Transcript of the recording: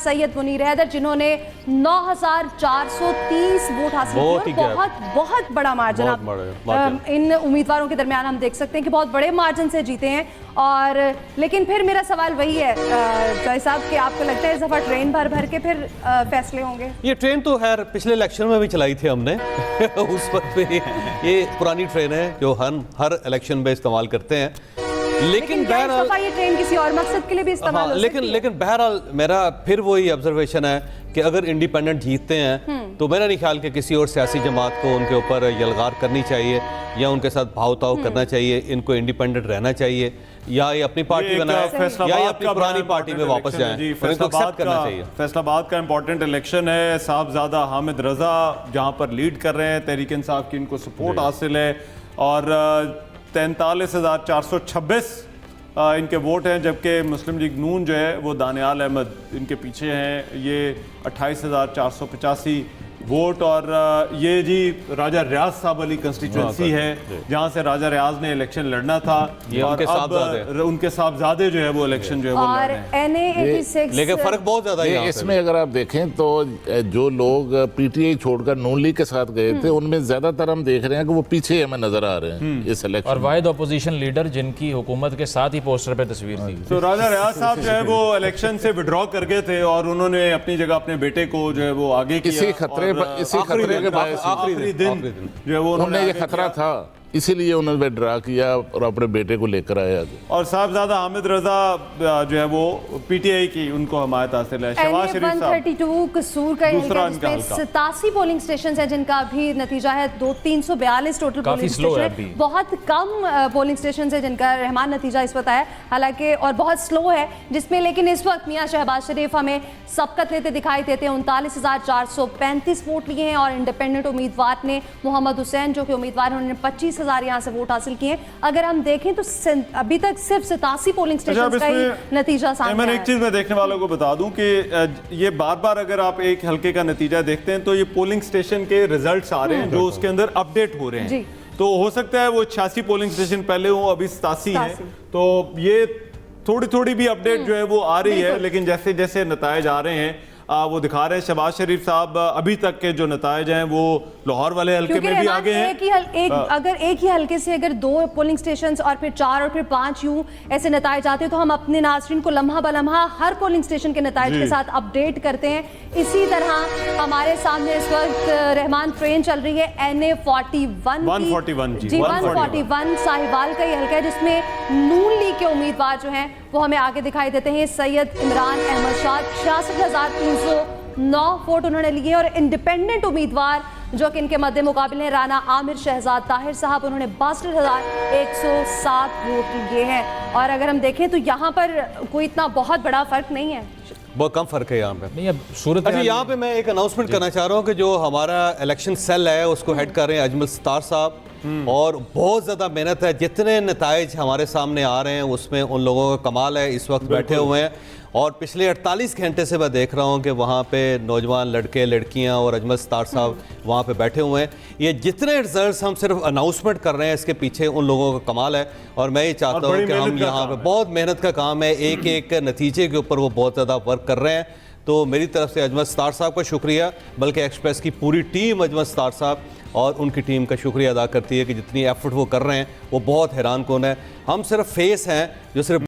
सैयद मुनीर हैदर, जिन्होंने 9430 वोट हासिल किए। बहुत बड़ा मार्जिन आप इन उम्मीदवारों के दरमियान हम देख सकते हैं कि बहुत बड़े मार्जिन से जीते हैं। और लेकिन फिर मेरा सवाल वही है जय साहब कि आपको लगता है इस दफा ट्रेन भर के फिर फैसले होंगे? ये ट्रेन तो खैर पिछले इलेक्शन में भी चलाई थी हमने उस वक्त पे ये पुरानी ट्रेन है जो हर इलेक्शन में इस्तेमाल करते हैं। लेकिन बहरहाल ये ट्रेन किसी और मकसद के लिए भी इस्तेमाल हो सकती है। लेकिन बहरहाल मेरा फिर वही ऑब्जर्वेशन है कि अगर इंडिपेंडेंट जीतते हैं तो मेरा नहीं ख्याल कि किसी और सियासी जमात को उनके ऊपर यलगार करनी चाहिए या उनके साथ भाव-ताव करना चाहिए। इनको इंडिपेंडेंट रहना चाहिए या ये अपनी पार्टी बनाए या ये अपनी पुरानी पार्टी में वापस जाएं। इनको एक्सेप्ट करना चाहिए। फैसलाबाद का इंपॉर्टेंट इलेक्शन है। साहबजादा हामिद रजा जहां पर लीड कर रहे हैं, तहरीक इंसाफ की इनको सपोर्ट हासिल है और 43,426 इनके वोट हैं, जबकि मुस्लिम लीग नून जो है वो दानियाल अहमद इनके पीछे हैं, ये 28,485 वोट। और ये जी राजा रियाज साहब वाली कंस्टिट्यूंसी है जहां से राजा रियाज ने इलेक्शन लड़ना था और अब उनके साहबजादे जो है वो इलेक्शन जो है वो लड़ रहे हैं। लेकिन फर्क बहुत ज्यादा है इसमें। अगर आप देखें तो जो लोग पीटीआई छोड़कर नून लीग के साथ गए थे उनमें ज्यादातर हम देख रहे हैं कि वो पीछे हमें नजर आ रहे हैं इस इलेक्शन। और वाहिद अपोजिशन लीडर जिनकी हुकूमत के साथ ही पोस्टर पे तस्वीर थी। तो राजा रियाज साहब जो है वो इलेक्शन से विड्रॉ कर गए थे और उन्होंने अपनी जगह अपने बेटे को जो है वो आगे किया। इसी खतरे के बाद आखिरी दिन जो है वो उन्हें ये खतरा था, इसीलिए उन्होंने ड्रा किया और अपने बेटे को लेकर आया। और साहबजादा हामिद रजा जो है वो पीटीआई की उनको हमायत हासिल है। शहबाज शरीफ साहब 132 कसूर का 87 पोलिंग स्टेशन है जिनका अभी नतीजा है 342 टोटल पोलिंग स्टेशन। बहुत कम पोलिंग स्टेशन है जिनका रहमान नतीजा इस वक्त आया, हालांकि और बहुत स्लो है जिसमें। लेकिन इस वक्त मियां शहबाज शरीफ हमें सबकत लेते दिखाई देते हैं। 39,435 वोट लिए हैं और इंडिपेंडेंट उम्मीदवार ने मोहम्मद हुसैन जो कि उम्मीदवार उन्होंने 25,000 यहाँ से वोट हासिल किए। अगर हम देखें तो अभी तक सिर्फ 87 पोलिंग स्टेशन का ही नतीजा सामने मैंने एक चीज मैं देखने वालों को बता दूं कि ये बार अगर आप एक हल्के का नतीजा देखते हैं तो ये पोलिंग स्टेशन के रिजल्ट्स आ रहे हैं जो उसके अंदर अपडेट हो रहे हैं। तो हो सकता है वो 86 पोलिंग स्टेशन पहले हो, अभी 87 है, तो ये थोड़ी भी अपडेट जो है वो आ रही है। लेकिन जैसे जैसे नतायज आ रहे हैं वो दिखा रहे हैं। शहबाज शरीफ साहब अभी तक के जो नतायज हैं वो लाहौर वाले हल्के में भी आगे हैं। अगर एक ही हल्के से अगर 2 पोलिंग स्टेशन और फिर 4 और फिर 5 यूं ऐसे नतायज आते हैं तो हम अपने नाज़रीन को लम्हा बलम्हा हर पोलिंग स्टेशन के नतायज के साथ अपडेट करते हैं। इसी तरह हमारे सामने इस वक्त रहमान ट्रेन चल रही है NA 141 साहिवाल का ये हल्का है जिसमें नून लीग के उम्मीदवार जो हैं वो हमें आगे दिखाई देते हैं। सैयद इमरान अहमद शाह 66,309 वोट उन्होंने लिए और इंडिपेंडेंट उम्मीदवार जो कि इनके मध्य मुकाबले हैं राना आमिर शहजाद ताहिर साहब, उन्होंने 62,107 वोट लिए हैं। और अगर हम देखें तो यहाँ पर कोई इतना बहुत बड़ा फर्क नहीं है, बहुत कम फर्क है यहाँ पे। नहीं अब सूरत अच्छा यहाँ पे मैं एक अनाउंसमेंट करना चाह रहा हूँ कि जो हमारा इलेक्शन सेल है उसको हेड कर रहे हैं अजमल सत्तार साहब और बहुत ज़्यादा मेहनत है। जितने नताइज हमारे सामने आ रहे हैं उसमें उन लोगों का कमाल है। इस वक्त बैठे हुए हैं और पिछले 48 घंटे से मैं देख रहा हूँ कि वहाँ पे नौजवान लड़के लड़कियाँ और अजमल सत्तार साहब वहाँ पे बैठे हुए हैं। ये जितने रिजल्ट्स हम सिर्फ अनाउंसमेंट कर रहे हैं इसके पीछे उन लोगों का कमाल है और मैं ये चाहता हूँ कि हम यहाँ पे बहुत मेहनत का काम है, एक एक नतीजे के ऊपर वो बहुत ज़्यादा वर्क कर रहे हैं। तो मेरी तरफ से अजमल सत्तार साहब का शुक्रिया, बल्कि एक्सप्रेस की पूरी टीम अजमल सत्तार साहब और उनकी टीम का शुक्रिया अदा करती है कि जितनी एफर्ट वो कर रहे हैं वो बहुत हैरान कौन है। हम सिर्फ फेस हैं जो सिर्फ